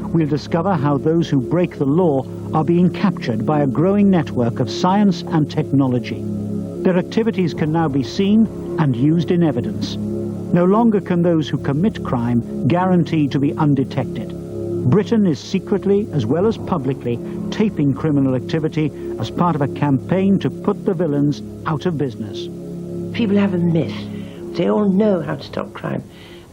we'll discover how those who break the law are being captured by a growing network of science and technology. Their activities can now be seen and used in evidence. No longer can those who commit crime guarantee to be undetected. Britain is secretly, as well as publicly, taping criminal activity as part of a campaign to put the villains out of business. People have a myth. They all know how to stop crime.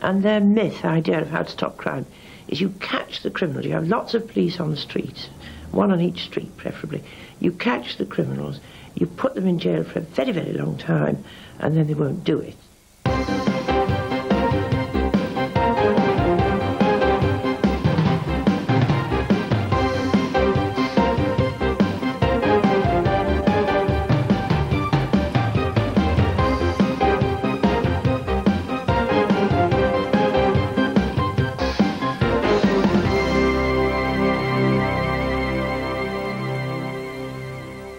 And their myth idea of how to stop crime is you catch the criminals. You have lots of police on the streets, one on each street preferably. You catch the criminals, you put them in jail for a very, very long time, and then they won't do it.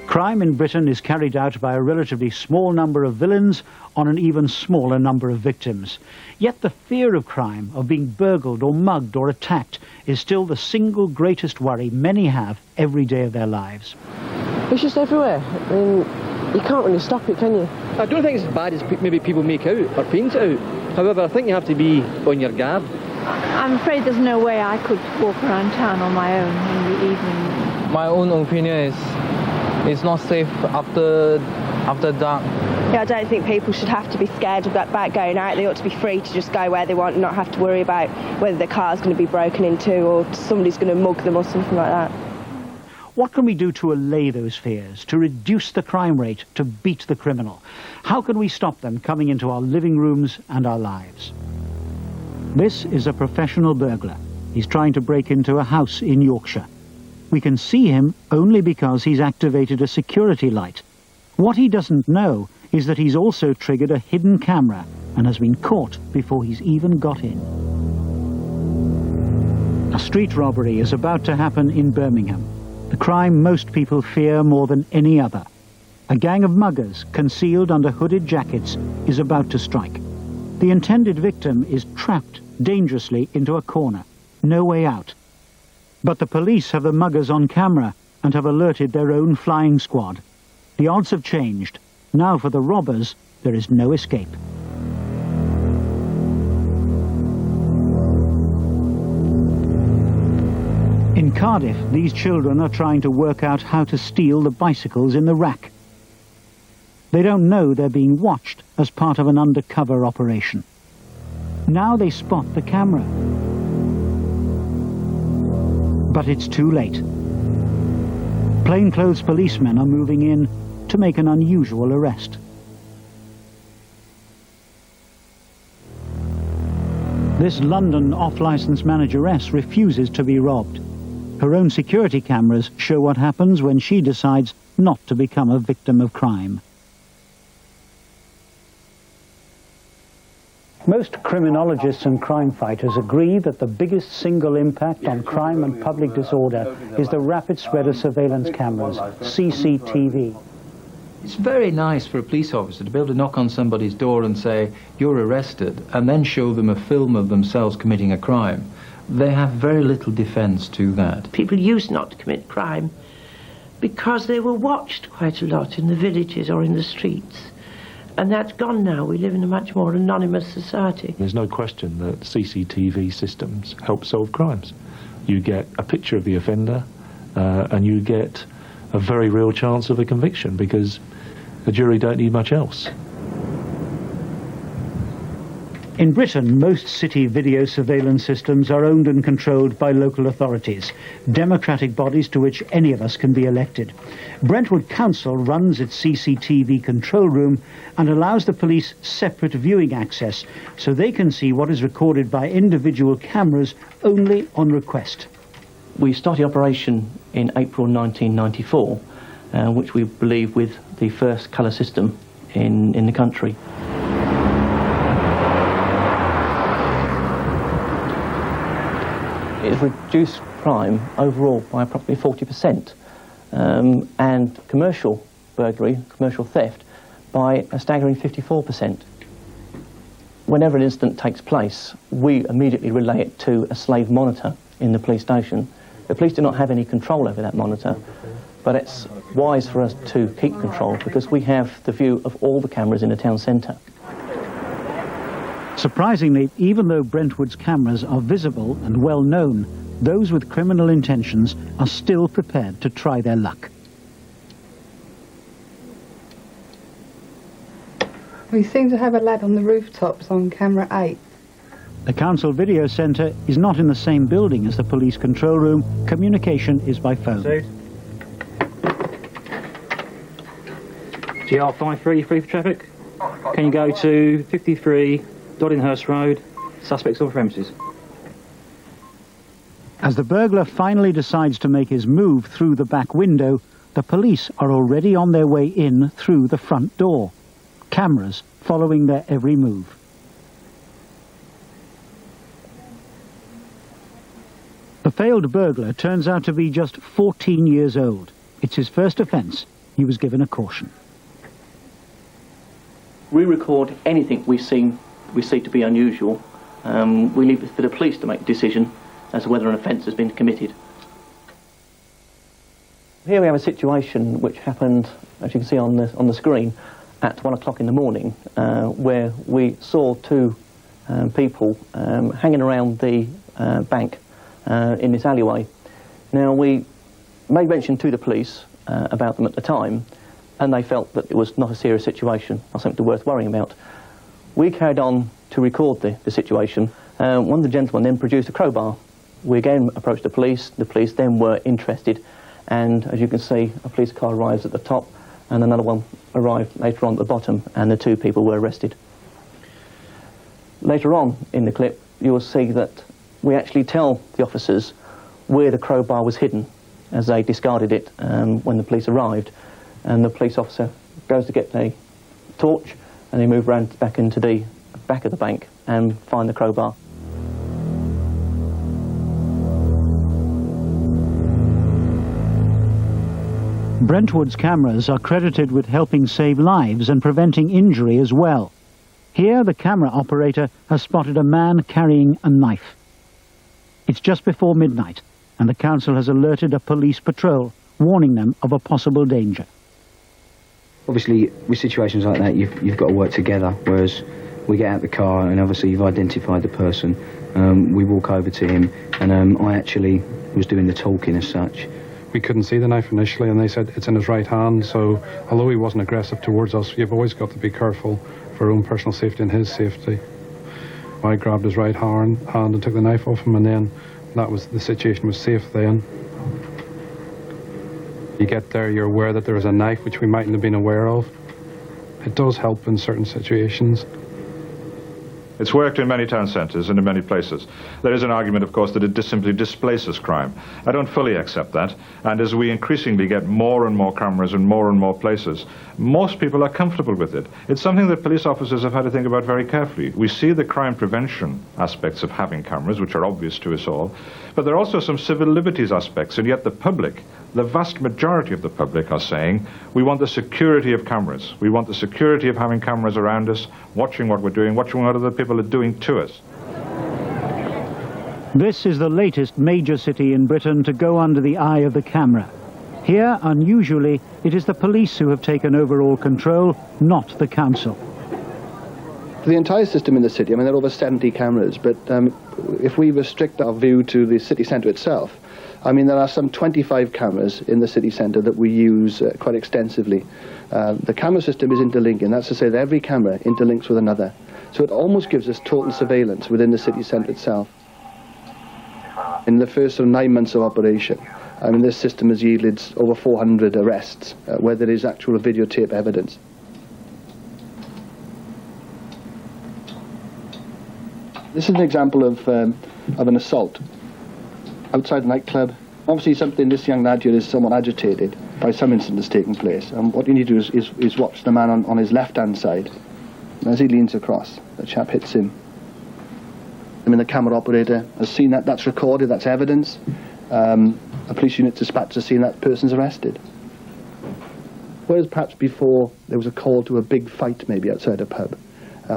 Crime in Britain is carried out by a relatively small number of villains on an even smaller number of victims. Yet the fear of crime, of being burgled or mugged or attacked, is still the single greatest worry many have every day of their lives. It's just everywhere. I mean, you can't really stop it, can you? I don't think it's as bad as maybe people make out or paint it out. However, I think you have to be on your guard. I'm afraid there's no way I could walk around town on my own in the evening. My own opinion is it's not safe after dark. Yeah, I don't think people should have to be scared about going out. They ought to be free to just go where they want and not have to worry about whether their car's going to be broken into or somebody's going to mug them or something like that. What can we do to allay those fears, to reduce the crime rate, to beat the criminal? How can we stop them coming into our living rooms and our lives? This is a professional burglar. He's trying to break into a house in Yorkshire. We can see him only because he's activated a security light. What he doesn't know is that he's also triggered a hidden camera and has been caught before he's even got in. A street robbery is about to happen in Birmingham, the crime most people fear more than any other. A gang of muggers, concealed under hooded jackets, is about to strike. The intended victim is trapped dangerously into a corner. No way out. But the police have the muggers on camera and have alerted their own flying squad. The odds have changed. Now for the robbers, there is no escape. In Cardiff, these children are trying to work out how to steal the bicycles in the rack. They don't know they're being watched as part of an undercover operation. Now they spot the camera. But it's too late. Plainclothes policemen are moving in to make an unusual arrest. This London off-licence manageress refuses to be robbed. Her own security cameras show what happens when she decides not to become a victim of crime. Most criminologists and crime fighters agree that the biggest single impact on crime and public disorder is the rapid spread of surveillance cameras, CCTV. It's very nice for a police officer to be able to knock on somebody's door and say, "You're arrested," and then show them a film of themselves committing a crime. They have very little defence to that. People used not to commit crime because they were watched quite a lot in the villages or in the streets. And that's gone now. We live in a much more anonymous society. There's no question that CCTV systems help solve crimes. You get a picture of the offender and you get a very real chance of a conviction because the jury don't need much else. In Britain, most city video surveillance systems are owned and controlled by local authorities, democratic bodies to which any of us can be elected. Brentwood Council runs its CCTV control room and allows the police separate viewing access so they can see what is recorded by individual cameras only on request. We started operation in April 1994, which we believe with the first colour system in the country. It's reduced crime overall by approximately 40%, and commercial burglary, commercial theft, by a staggering 54%. Whenever an incident takes place, we immediately relay it to a slave monitor, in the police station. The police do not have any control over that monitor, but it's wise for us to keep control because we have the view of all the cameras in the town centre. Surprisingly, even though Brentwood's cameras are visible and well known, those with criminal intentions are still prepared to try their luck. We seem to have a lad on the rooftops on camera 8. The council video centre is not in the same building as the police control room. Communication is by phone. GR53, free for traffic. Can you go to 53 Doddinghurst Road, suspects on premises? As the burglar finally decides to make his move through the back window, the police are already on their way in through the front door. Cameras following their every move. The failed burglar turns out to be just 14 years old. It's his first offence. He was given a caution. We record anything we see to be unusual. We leave it for the police to make a decision as to whether an offence has been committed. Here we have a situation which happened, as you can see on the screen, at 1 o'clock in the morning, where we saw two people hanging around the bank in this alleyway. Now, we made mention to the police about them at the time, and they felt that it was not a serious situation, not something worth worrying about. We carried on to record the situation. One of the gentlemen then produced a crowbar. We again approached the police then were interested, and as you can see, a police car arrives at the top, and another one arrived later on at the bottom, and the two people were arrested. Later on in the clip, you will see that we actually tell the officers where the crowbar was hidden, as they discarded it when the police arrived, and the police officer goes to get a torch, and they move around back into the back of the bank and find the crowbar. Brentwood's cameras are credited with helping save lives and preventing injury as well. Here, the camera operator has spotted a man carrying a knife. It's just before midnight, and the council has alerted a police patrol, warning them of a possible danger. Obviously, with situations like that, you've got to work together, whereas we get out the car and obviously you've identified the person. We walk over to him, and I actually was doing the talking as such. We couldn't see the knife initially, and they said it's in his right hand, so although he wasn't aggressive towards us, you've always got to be careful for your own personal safety and his safety. I grabbed his right hand and took the knife off him, and then the situation was safe then. You get there, you're aware that there is a knife which we mightn't have been aware of. It does help in certain situations. It's worked in many town centres and in many places. There is an argument, of course, that it simply displaces crime. I don't fully accept that, and as we increasingly get more and more cameras in more and more places, most people are comfortable with it. It's something that police officers have had to think about very carefully. We see the crime prevention aspects of having cameras, which are obvious to us all, but there are also some civil liberties aspects, and yet the public, the vast majority of the public, are saying, we want the security of cameras. We want the security of having cameras around us, watching what we're doing, watching what other people are doing to us. This is the latest major city in Britain to go under the eye of the camera. Here, unusually, it is the police who have taken overall control, not the council. For the entire system in the city, I mean, there are over 70 cameras, but if we restrict our view to the city centre itself, I mean, there are some 25 cameras in the city centre that we use quite extensively. The camera system is interlinking. That's to say that every camera interlinks with another. So it almost gives us total surveillance within the city centre itself. In the first 9 months of operation, I mean, this system has yielded over 400 arrests, where there is actual videotape evidence. This is an example of an assault outside a nightclub. Obviously this young lad here is somewhat agitated by some incident that's taken place. And what you need to do is watch the man on his left-hand side. And as he leans across, the chap hits him. I mean, the camera operator has seen that. That's recorded. That's evidence. A police unit dispatched has seen that person's arrested. Whereas perhaps before there was a call to a big fight maybe outside a pub,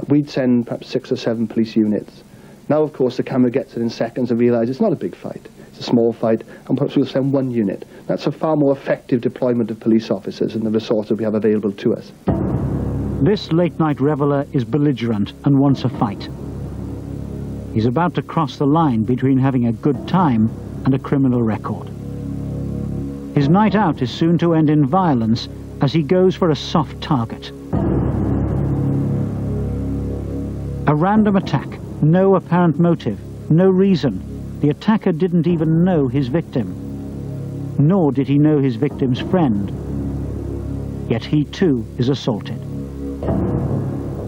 we'd send perhaps 6 or 7 police units. Now, of course, the camera gets it in seconds and realises it's not a big fight. it's a small fight, and perhaps we'll send one unit. That's a far more effective deployment of police officers and the resources we have available to us. This late-night reveller is belligerent and wants a fight. He's about to cross the line between having a good time and a criminal record. His night out is soon to end in violence as he goes for a soft target. A random attack, no apparent motive, no reason. The attacker didn't even know his victim, nor did he know his victim's friend. Yet he too is assaulted.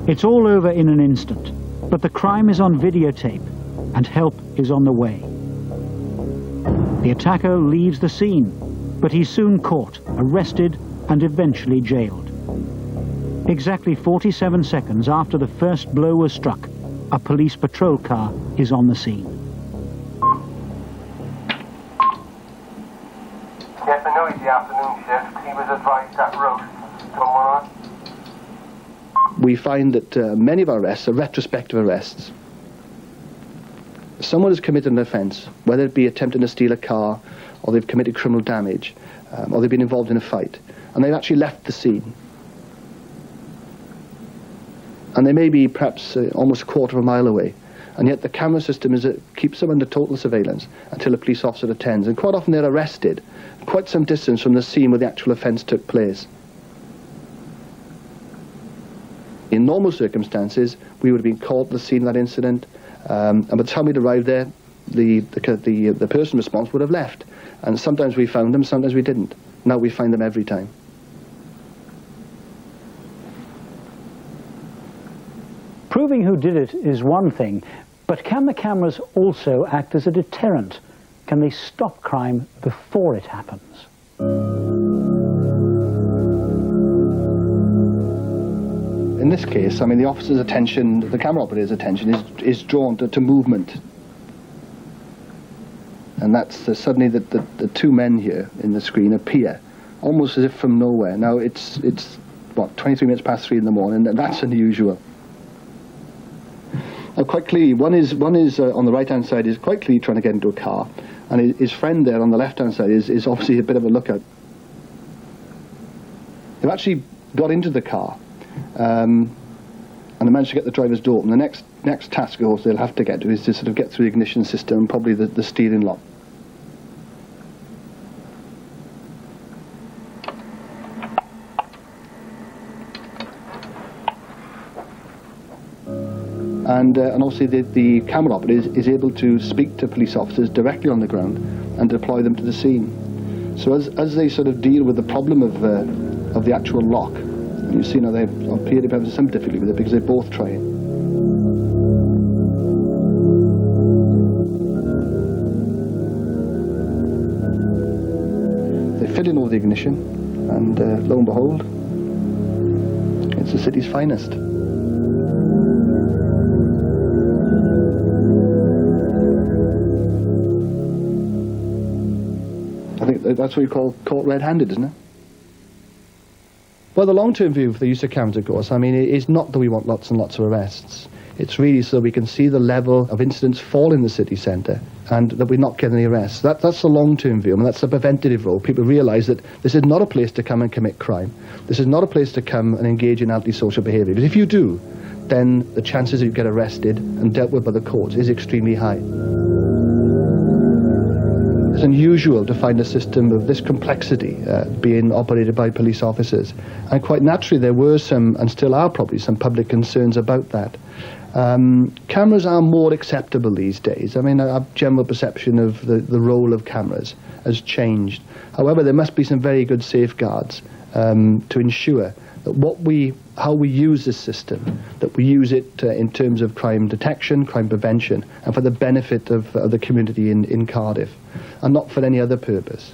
It's all over in an instant, but the crime is on videotape and help is on the way. The attacker leaves the scene, but he's soon caught, arrested and eventually jailed. Exactly 47 seconds after the first blow was struck, a police patrol car is on the scene. Yes, I know he's the afternoon shift. He was advised that route tomorrow. We find that many of our arrests are retrospective arrests. Someone has committed an offence, whether it be attempting to steal a car, or they've committed criminal damage, or they've been involved in a fight, and they've actually left the scene. And they may be perhaps almost a quarter of a mile away, and yet the camera system keeps them under total surveillance until a police officer attends, and quite often they're arrested quite some distance from the scene where the actual offence took place. In normal circumstances, we would have been caught at the scene of that incident, and by the time we'd arrived there, the person responsible would have left. And sometimes we found them, sometimes we didn't. Now we find them every time. Proving who did it is one thing, but can the cameras also act as a deterrent? Can they stop crime before it happens? In this case, I mean, the officer's attention, the camera operator's attention is drawn to movement. And that's suddenly the two men here in the screen appear, almost as if from nowhere. Now, it's what, 23 minutes past 3 in the morning, and that's unusual. Now, quite clearly, one is on the right-hand side is quite clearly trying to get into a car, and his friend there on the left-hand side is obviously a bit of a lookout. They've actually got into the car, and they managed to get the driver's door open. The next task, of course, they'll have to get to is to sort of get through the ignition system and probably the steering lock. And obviously the camera operator is able to speak to police officers directly on the ground and deploy them to the scene. So as they sort of deal with the problem of the actual lock, and you see now they appear to be having some difficulty with it because they're both trying. They fit in over the ignition, and lo and behold, it's the city's finest. I think that's what you call caught red-handed, isn't it? Well, the long-term view for the use of cameras, of course, I mean, it is not that we want lots and lots of arrests. It's really so we can see the level of incidents fall in the city centre and that we're not getting any arrests. That's the long-term view, and that's the preventative role. People realise that this is not a place to come and commit crime. This is not a place to come and engage in antisocial behaviour. But if you do, then the chances that you get arrested and dealt with by the courts is extremely high. It's unusual to find a system of this complexity being operated by police officers. And quite naturally there were some, and still are probably, some public concerns about that. Cameras are more acceptable these days. I mean, our general perception of the role of cameras has changed. However, there must be some very good safeguards to ensure that how we use this system, that we use it in terms of crime detection, crime prevention, and for the benefit of the community in Cardiff, and not for any other purpose.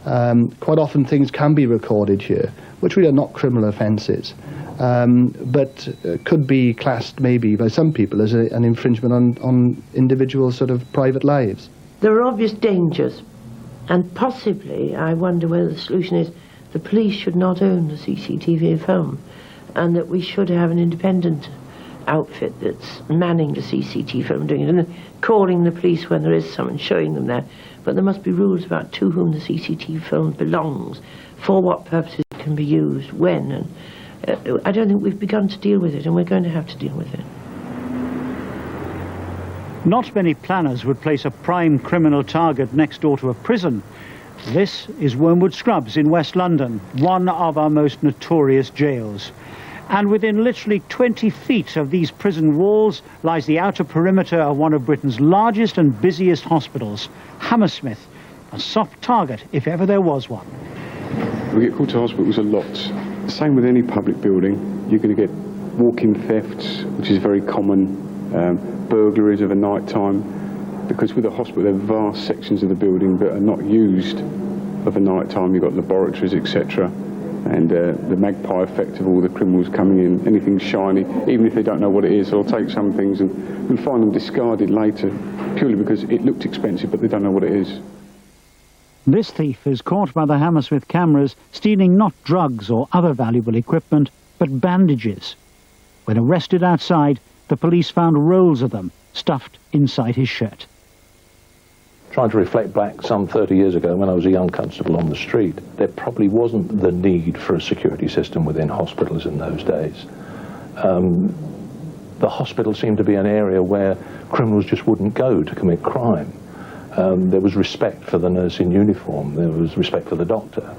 Quite often things can be recorded here, which really are not criminal offences, but could be classed maybe by some people as an infringement on individual sort of private lives. There are obvious dangers, and possibly I wonder whether the solution is the police should not own the CCTV film, and that we should have an independent outfit that's manning the CCTV film, doing it, and then calling the police when there is someone, showing them there. But there must be rules about to whom the CCTV film belongs, for what purposes it can be used, when, and I don't think we've begun to deal with it, and we're going to have to deal with it. Not many planners would place a prime criminal target next door to a prison. This is Wormwood Scrubs in West London, one of our most notorious jails. And within literally 20 feet of these prison walls lies the outer perimeter of one of Britain's largest and busiest hospitals, Hammersmith, a soft target if ever there was one. We get called to hospitals a lot. Same with any public building. You're going to get walk-in thefts, which is very common, burglaries of a night time, because with a hospital there are vast sections of the building that are not used of a night time. You've got laboratories, etc., and the magpie effect of all the criminals coming in, anything shiny, even if they don't know what it is, they'll take some things and find them discarded later, purely because it looked expensive but they don't know what it is. This thief is caught by the Hammersmith cameras stealing not drugs or other valuable equipment, but bandages. When arrested outside, the police found rolls of them stuffed inside his shirt. Trying to reflect back some 30 years ago when I was a young constable on the street, there probably wasn't the need for a security system within hospitals in those days. The hospital seemed to be an area where criminals just wouldn't go to commit crime. There was respect for the nurse in uniform, there was respect for the doctor.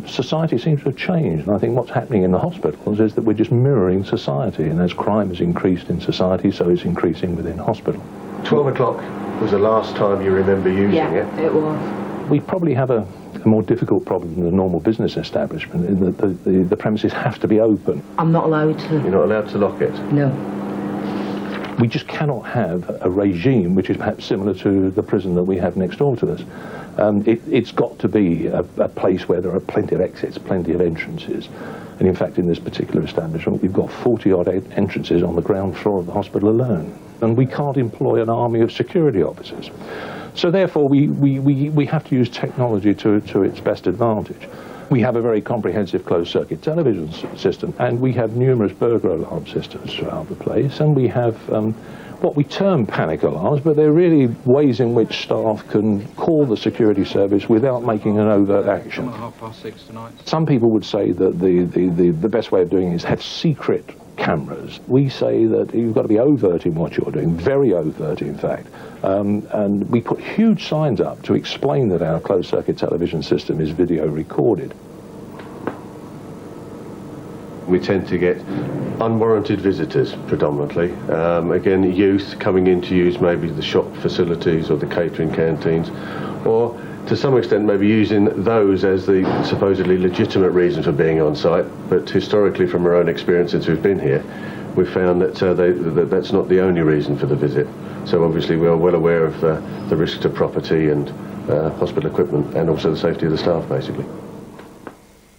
Society seems to have changed, and I think what's happening in the hospitals is that we're just mirroring society, and as crime has increased in society, so it's increasing within hospital. 12 o'clock was the last time you remember using it? Yeah, it was. We probably have a more difficult problem than a normal business establishment, in that the premises have to be open. I'm not allowed to. You're not allowed to lock it? No. We just cannot have a regime which is perhaps similar to the prison that we have next door to us. It's got to be a place where there are plenty of exits, plenty of entrances. And in fact, in this particular establishment, we've got 40-odd entrances on the ground floor of the hospital alone. And we can't employ an army of security officers. So therefore, we have to use technology to its best advantage. We have a very comprehensive closed-circuit television system, and we have numerous burglar alarm systems throughout the place, and we have what we term panic alarms, but they're really ways in which staff can call the security service without making an overt action. 6:30 tonight. Some people would say that the best way of doing it is have secret cameras. We say that you've got to be overt in what you're doing, very overt in fact, and we put huge signs up to explain that our closed-circuit television system is video recorded. We tend to get unwarranted visitors predominantly. Again, youth coming in to use maybe the shop facilities or the catering canteens, or to some extent maybe using those as the supposedly legitimate reason for being on site, but historically from our own experience since we've been here, we've found that that's not the only reason for the visit. So obviously we are well aware of the risk to property and hospital equipment, and also the safety of the staff basically.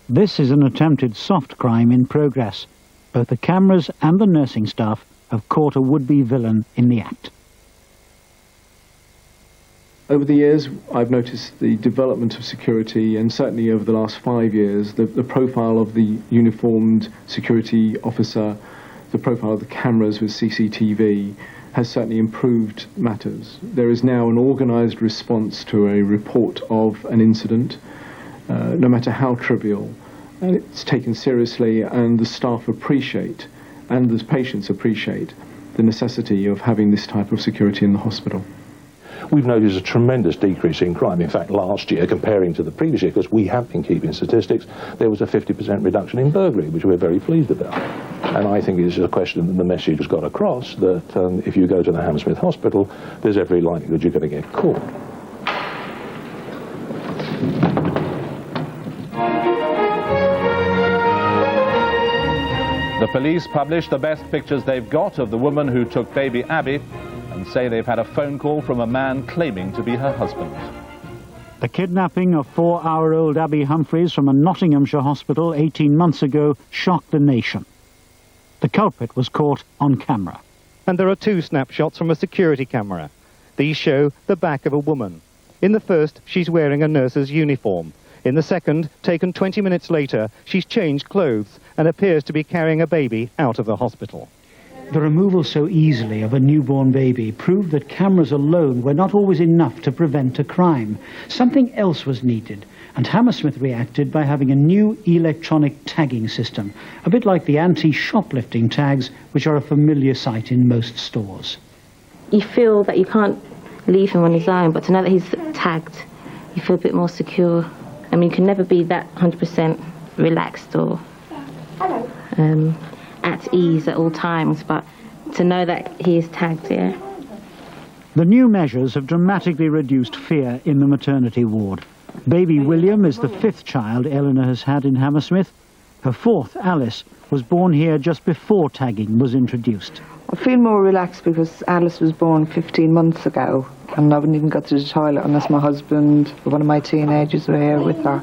This is an attempted soft crime in progress. Both the cameras and the nursing staff have caught a would-be villain in the act. Over the years, I've noticed the development of security, and certainly over the last 5 years, the profile of the uniformed security officer, the profile of the cameras with CCTV, has certainly improved matters. There is now an organised response to a report of an incident, no matter how trivial, and it's taken seriously, and the staff appreciate, and the patients appreciate, the necessity of having this type of security in the hospital. We've noticed a tremendous decrease in crime. In fact, last year, comparing to the previous year, because we have been keeping statistics, there was a 50% reduction in burglary, which we're very pleased about. And I think it's a question that the message has got across that if you go to the Hammersmith Hospital, there's every likelihood you're going to get caught. The police published the best pictures they've got of the woman who took baby Abby, and say they've had a phone call from a man claiming to be her husband. The kidnapping of 4-hour-old Abby Humphreys from a Nottinghamshire hospital 18 months ago shocked the nation. The culprit was caught on camera. And there are 2 snapshots from a security camera. These show the back of a woman. In the first, she's wearing a nurse's uniform. In the second, taken 20 minutes later, she's changed clothes and appears to be carrying a baby out of the hospital. The removal so easily of a newborn baby proved that cameras alone were not always enough to prevent a crime. Something else was needed, and Hammersmith reacted by having a new electronic tagging system, a bit like the anti-shoplifting tags which are a familiar sight in most stores. You feel that you can't leave him on his own, but to know that he's tagged, you feel a bit more secure. I mean, you can never be that 100% relaxed or at ease at all times, but to know that he is tagged, yeah. The new measures have dramatically reduced fear in the maternity ward. Baby William is the 5th child Eleanor has had in Hammersmith. Her 4th, Alice, was born here just before tagging was introduced. I feel more relaxed because Alice was born 15 months ago, and I wouldn't even go to the toilet unless my husband or one of my teenagers were here with her.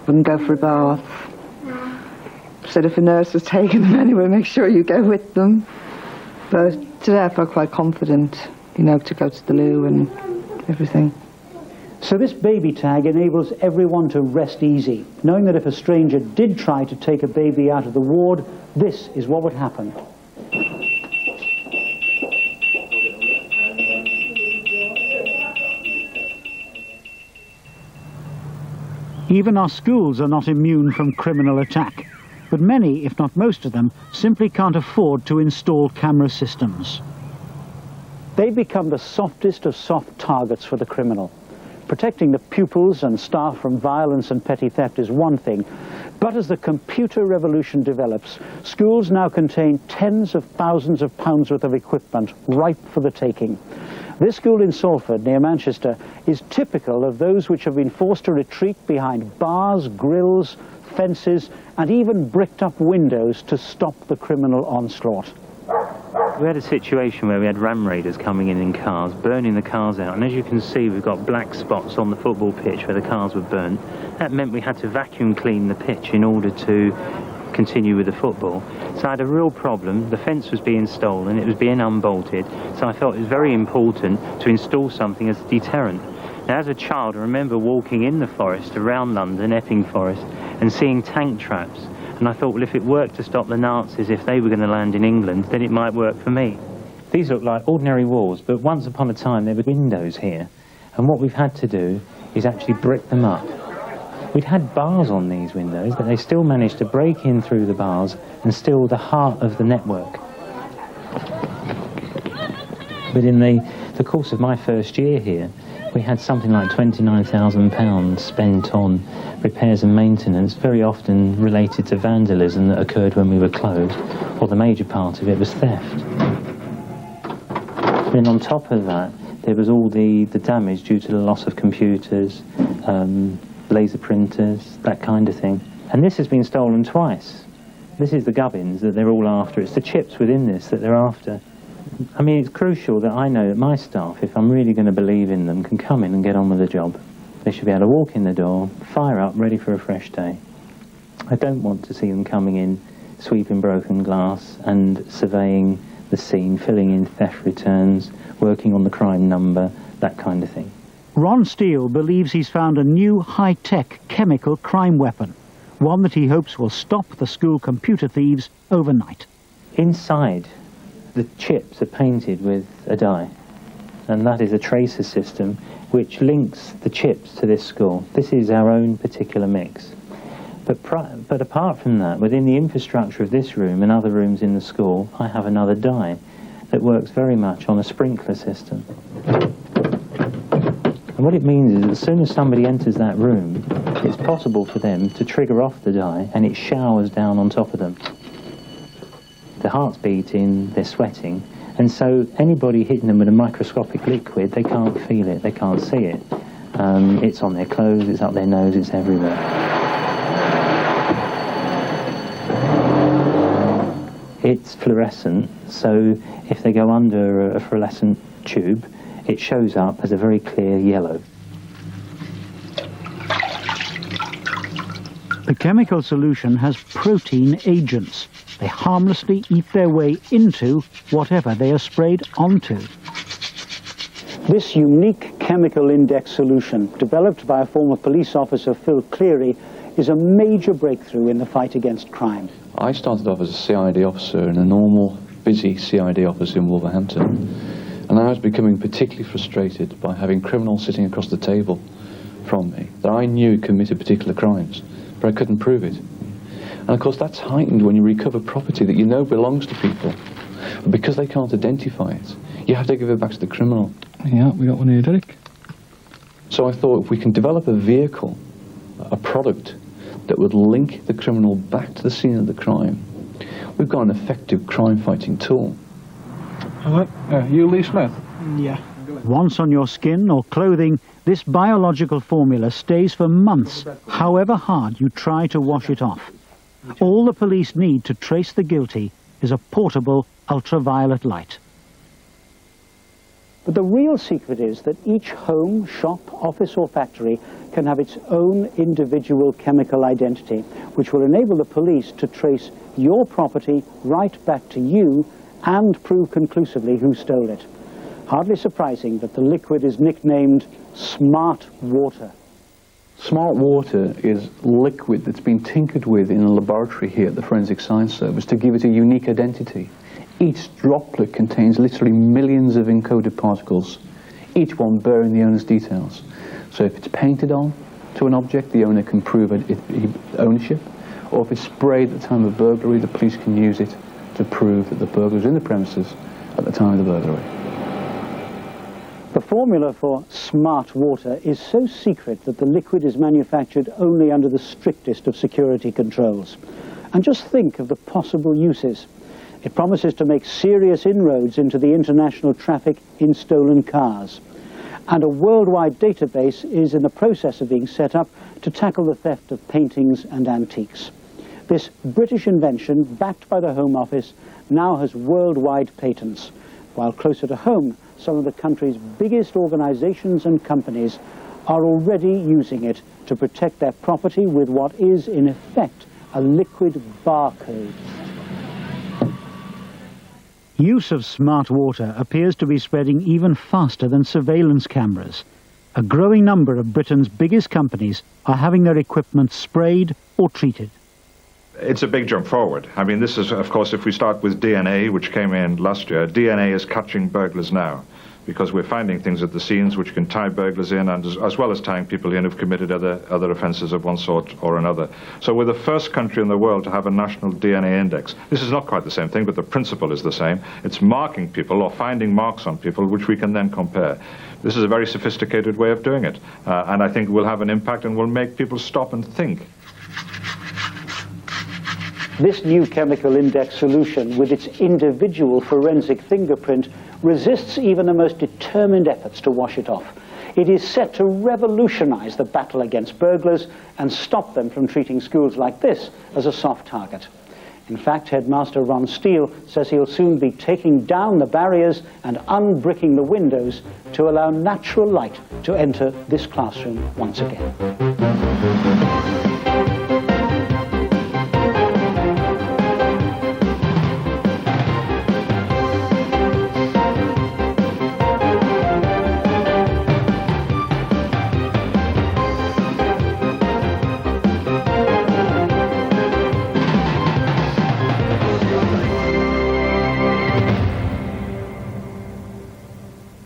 Wouldn't go for a bath. Said if a nurse was taking them anywhere, make sure you go with them. But today I felt quite confident, you know, to go to the loo and everything. So this baby tag enables everyone to rest easy, knowing that if a stranger did try to take a baby out of the ward, this is what would happen. Even our schools are not immune from criminal attack, but many, if not most of them, simply can't afford to install camera systems. They become the softest of soft targets for the criminal. Protecting the pupils and staff from violence and petty theft is one thing, but as the computer revolution develops, schools now contain tens of thousands of pounds worth of equipment ripe for the taking. This school in Salford, near Manchester, is typical of those which have been forced to retreat behind bars, grills, fences, and even bricked up windows to stop the criminal onslaught. We had a situation where we had ram raiders coming in cars, burning the cars out, and as you can see we've got black spots on the football pitch where the cars were burnt. That meant we had to vacuum clean the pitch in order to continue with the football. So I had a real problem. The fence was being stolen, it was being unbolted, so I felt it was very important to install something as a deterrent. Now, as a child, I remember walking in the forest around London, Epping Forest, and seeing tank traps. And I thought, well, if it worked to stop the Nazis, if they were going to land in England, then it might work for me. These look like ordinary walls, but once upon a time there were windows here. And what we've had to do is actually brick them up. We'd had bars on these windows, but they still managed to break in through the bars and steal the heart of the network. But in the course of my first year here, we had something like £29,000 spent on repairs and maintenance, very often related to vandalism that occurred when we were closed, or the major part of it was theft. Then on top of that, there was all the damage due to the loss of computers, laser printers, that kind of thing. And this has been stolen twice. This is the gubbins that they're all after. It's the chips within this that they're after. I mean, it's crucial that I know that my staff, if I'm really going to believe in them, can come in and get on with the job. They should be able to walk in the door, fire up, ready for a fresh day. I don't want to see them coming in, sweeping broken glass and surveying the scene, filling in theft returns, working on the crime number, that kind of thing. Ron Steele believes he's found a new high-tech chemical crime weapon, one that he hopes will stop the school computer thieves overnight. Inside, the chips are painted with a dye, and that is a tracer system which links the chips to this school. This is our own particular mix. But apart from that, within the infrastructure of this room and other rooms in the school, I have another dye that works very much on a sprinkler system. And what it means is that as soon as somebody enters that room, it's possible for them to trigger off the dye and it showers down on top of them. Their heart's beating, they're sweating, and so anybody hitting them with a microscopic liquid, they can't feel it, they can't see it. It's on their clothes, it's up their nose, it's everywhere. It's fluorescent, so if they go under a fluorescent tube, it shows up as a very clear yellow. The chemical solution has protein agents. They harmlessly eat their way into whatever they are sprayed onto. This unique chemical index solution, developed by a former police officer, Phil Cleary, is a major breakthrough in the fight against crime. I started off as a CID officer in a normal busy CID office in Wolverhampton, and I was becoming particularly frustrated by having criminals sitting across the table from me that I knew committed particular crimes, but I couldn't prove it. And of course that's heightened when you recover property that you know belongs to people. But because they can't identify it, you have to give it back to the criminal. Yeah, we got one here, Derek. So I thought if we can develop a vehicle, a product, that would link the criminal back to the scene of the crime, we've got an effective crime-fighting tool. You, Lee Smith? Yeah. Once on your skin or clothing, this biological formula stays for months, however hard you try to wash it off. All the police need to trace the guilty is a portable ultraviolet light. But the real secret is that each home, shop, office or factory can have its own individual chemical identity, which will enable the police to trace your property right back to you and prove conclusively who stole it. Hardly surprising that the liquid is nicknamed Smart Water. Smart Water is liquid that's been tinkered with in a laboratory here at the Forensic Science Service to give it a unique identity. Each droplet contains literally millions of encoded particles, each one bearing the owner's details. So if it's painted on to an object, the owner can prove ownership, or if it's sprayed at the time of burglary, the police can use it to prove that the burglar was in the premises at the time of the burglary. The formula for Smart Water is so secret that the liquid is manufactured only under the strictest of security controls. And just think of the possible uses. It promises to make serious inroads into the international traffic in stolen cars. And a worldwide database is in the process of being set up to tackle the theft of paintings and antiques. This British invention, backed by the Home Office, now has worldwide patents, while closer to home, some of the country's biggest organizations and companies are already using it to protect their property with what is, in effect, a liquid barcode. Use of Smart Water appears to be spreading even faster than surveillance cameras. A growing number of Britain's biggest companies are having their equipment sprayed or treated. It's a big jump forward. I mean, this is, of course, if we start with DNA, which came in last year, DNA is catching burglars now, because we're finding things at the scenes which can tie burglars in, and as well as tying people in who've committed other offences of one sort or another. So we're the first country in the world to have a national DNA index. This is not quite the same thing, but the principle is the same. It's marking people or finding marks on people which we can then compare. This is a very sophisticated way of doing it, and I think will have an impact and will make people stop and think. This new chemical index solution, with its individual forensic fingerprint, resists even the most determined efforts to wash it off. It is set to revolutionize the battle against burglars and stop them from treating schools like this as a soft target. In fact, Headmaster Ron Steele says he'll soon be taking down the barriers and unbricking the windows to allow natural light to enter this classroom once again.